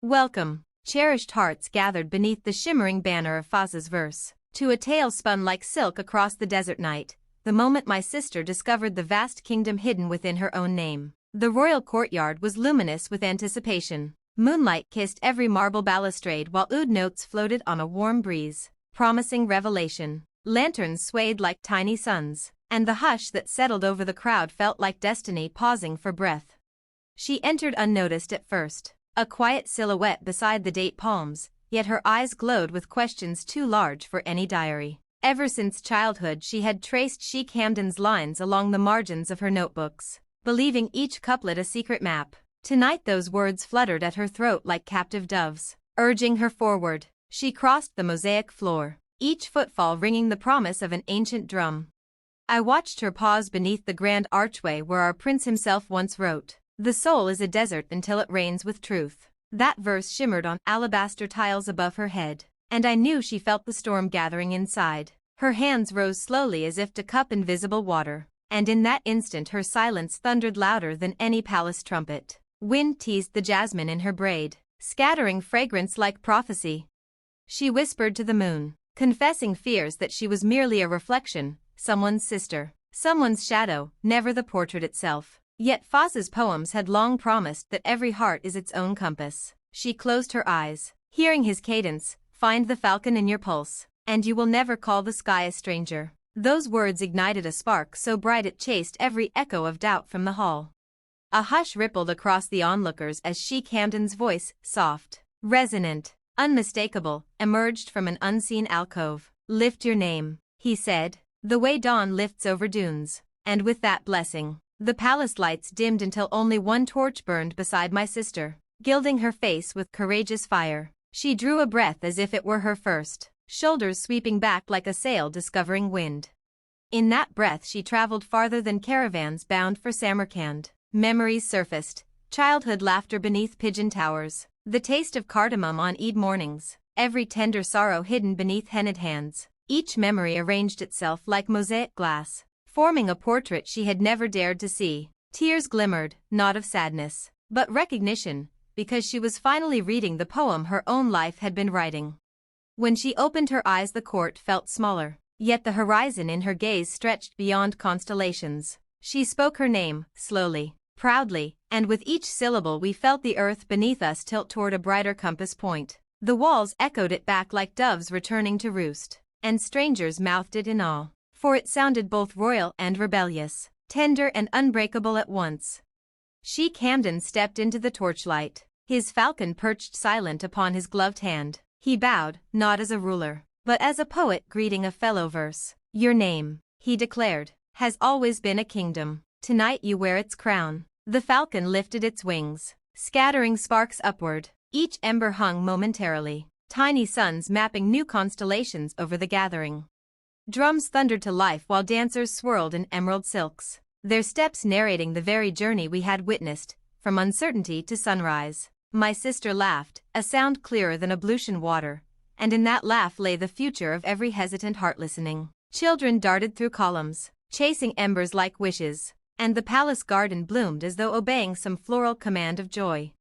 Welcome, cherished hearts gathered beneath the shimmering banner of Fazza's verse, to a tale spun like silk across the desert night, the moment my sister discovered the vast kingdom hidden within her own name. The royal courtyard was luminous with anticipation. Moonlight kissed every marble balustrade while oud notes floated on a warm breeze, promising revelation. Lanterns swayed like tiny suns, and the hush that settled over the crowd felt like destiny pausing for breath. She entered unnoticed at first, a quiet silhouette beside the date palms, yet her eyes glowed with questions too large for any diary. Ever since childhood she had traced Sheikh Hamdan's lines along the margins of her notebooks, believing each couplet a secret map. Tonight those words fluttered at her throat like captive doves, urging her forward. She crossed the mosaic floor, each footfall ringing the promise of an ancient drum. I watched her pause beneath the grand archway where our prince himself once wrote, "The soul is a desert until it rains with truth." That verse shimmered on alabaster tiles above her head, and I knew she felt the storm gathering inside. Her hands rose slowly as if to cup invisible water, and in that instant her silence thundered louder than any palace trumpet. Wind teased the jasmine in her braid, scattering fragrance like prophecy. She whispered to the moon, confessing fears that she was merely a reflection, someone's sister, someone's shadow, never the portrait itself. Yet Fazza's poems had long promised that every heart is its own compass. She closed her eyes, hearing his cadence, "Find the falcon in your pulse, and you will never call the sky a stranger." Those words ignited a spark so bright it chased every echo of doubt from the hall. A hush rippled across the onlookers as Sheikh Hamdan's voice, soft, resonant, unmistakable, emerged from an unseen alcove. "Lift your name," he said, "the way dawn lifts over dunes." And with that blessing, the palace lights dimmed until only one torch burned beside my sister, gilding her face with courageous fire. She drew a breath as if it were her first, shoulders sweeping back like a sail discovering wind. In that breath she traveled farther than caravans bound for Samarkand. Memories surfaced, childhood laughter beneath pigeon towers, the taste of cardamom on Eid mornings, every tender sorrow hidden beneath henna'd hands. Each memory arranged itself like mosaic glass, forming a portrait she had never dared to see. Tears glimmered, not of sadness, but recognition, because she was finally reading the poem her own life had been writing. When she opened her eyes the court felt smaller, yet the horizon in her gaze stretched beyond constellations. She spoke her name, slowly, proudly, and with each syllable we felt the earth beneath us tilt toward a brighter compass point. The walls echoed it back like doves returning to roost, and strangers mouthed it in awe, for it sounded both royal and rebellious, tender and unbreakable at once. Sheikh Hamdan stepped into the torchlight, his falcon perched silent upon his gloved hand. He bowed, not as a ruler, but as a poet greeting a fellow verse. "Your name," he declared, "has always been a kingdom. Tonight you wear its crown." The falcon lifted its wings, scattering sparks upward. Each ember hung momentarily, tiny suns mapping new constellations over the gathering. Drums thundered to life while dancers swirled in emerald silks, their steps narrating the very journey we had witnessed, from uncertainty to sunrise. My sister laughed, a sound clearer than ablution water, and in that laugh lay the future of every hesitant heart listening. Children darted through columns, chasing embers like wishes, and the palace garden bloomed as though obeying some floral command of joy.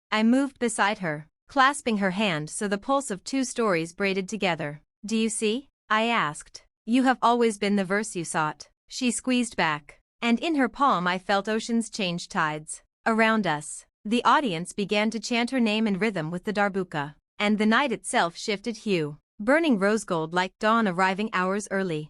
I moved beside her, clasping her hand so the pulse of two stories braided together. "Do you see?" I asked. "You have always been the verse you sought." She squeezed back, and in her palm I felt oceans change tides. Around us, the audience began to chant her name in rhythm with the darbuka, and the night itself shifted hue, burning rose gold like dawn arriving hours early.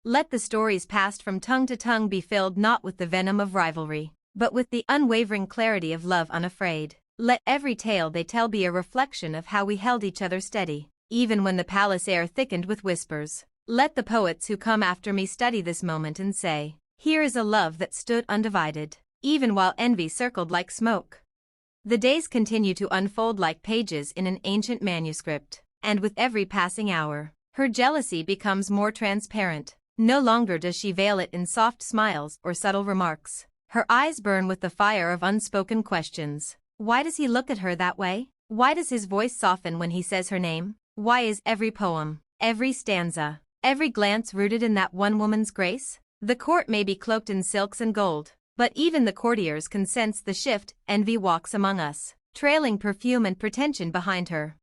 Let the stories passed from tongue to tongue be filled not with the venom of rivalry, but with the unwavering clarity of love unafraid. Let every tale they tell be a reflection of how we held each other steady, even when the palace air thickened with whispers. Let the poets who come after me study this moment and say, "Here is a love that stood undivided, even while envy circled like smoke." The days continue to unfold like pages in an ancient manuscript, and with every passing hour, her jealousy becomes more transparent. No longer does she veil it in soft smiles or subtle remarks. Her eyes burn with the fire of unspoken questions. Why does he look at her that way? Why does his voice soften when he says her name? Why is every poem, every stanza, every glance rooted in that one woman's grace? The court may be cloaked in silks and gold, but even the courtiers can sense the shift. Envy walks among us, trailing perfume and pretension behind her.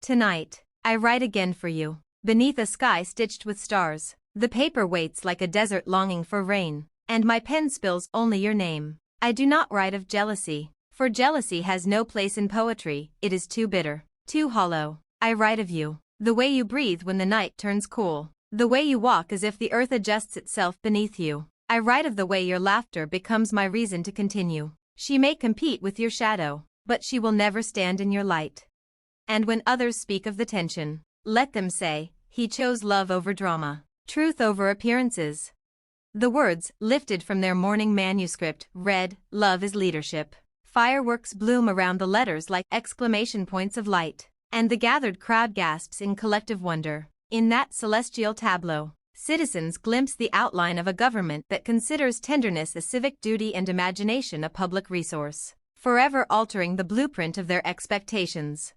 Tonight, I write again for you, beneath a sky stitched with stars. The paper waits like a desert longing for rain, and my pen spills only your name. I do not write of jealousy, for jealousy has no place in poetry, it is too bitter, too hollow. I write of you, the way you breathe when the night turns cool, the way you walk as if the earth adjusts itself beneath you. I write of the way your laughter becomes my reason to continue. She may compete with your shadow, but she will never stand in your light. And when others speak of the tension, let them say, he chose love over drama, truth over appearances. The words, lifted from their morning manuscript, read, love is leadership. Fireworks bloom around the letters like exclamation points of light, and the gathered crowd gasps in collective wonder. In that celestial tableau, citizens glimpse the outline of a government that considers tenderness a civic duty and imagination a public resource, forever altering the blueprint of their expectations.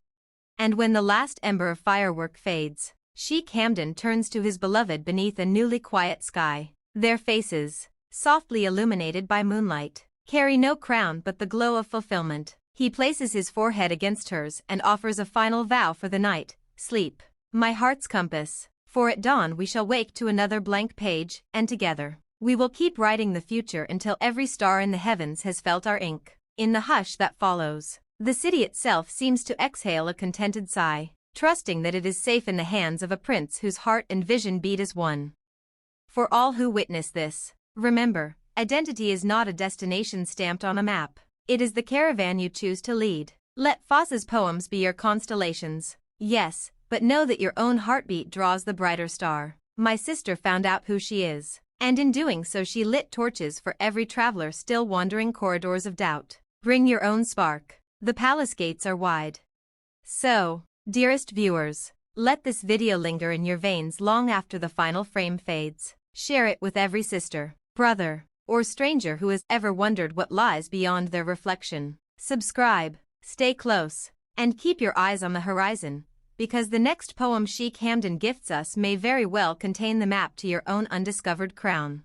And when the last ember of firework fades, Sheikh Hamdan turns to his beloved beneath a newly quiet sky. Their faces, softly illuminated by moonlight, carry no crown but the glow of fulfillment. He places his forehead against hers and offers a final vow for the night, sleep, my heart's compass, for at dawn we shall wake to another blank page, and together, we will keep writing the future until every star in the heavens has felt our ink. In the hush that follows, the city itself seems to exhale a contented sigh, trusting that it is safe in the hands of a prince whose heart and vision beat as one. For all who witness this, remember, identity is not a destination stamped on a map. It is the caravan you choose to lead. Let Fazza's poems be your constellations. Yes, but know that your own heartbeat draws the brighter star. My sister found out who she is, and in doing so she lit torches for every traveler still wandering corridors of doubt. Bring your own spark. The palace gates are wide. So, dearest viewers, let this video linger in your veins long after the final frame fades. Share it with every sister, brother, or stranger who has ever wondered what lies beyond their reflection. Subscribe, stay close, and keep your eyes on the horizon, because the next poem Sheikh Hamdan gifts us may very well contain the map to your own undiscovered crown.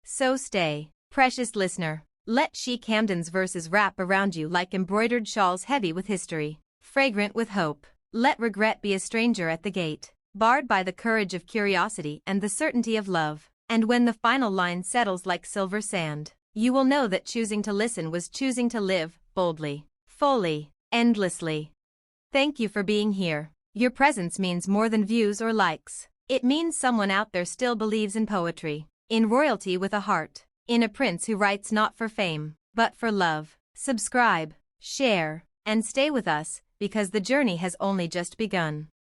So stay, precious listener. Let Sheikh Hamdan's verses wrap around you like embroidered shawls heavy with history, fragrant with hope. Let regret be a stranger at the gate, barred by the courage of curiosity and the certainty of love. And when the final line settles like silver sand, you will know that choosing to listen was choosing to live, boldly, fully, endlessly. Thank you for being here. Your presence means more than views or likes. It means someone out there still believes in poetry, in royalty with a heart, in a prince who writes not for fame, but for love. Subscribe, share, and stay with us, because the journey has only just begun.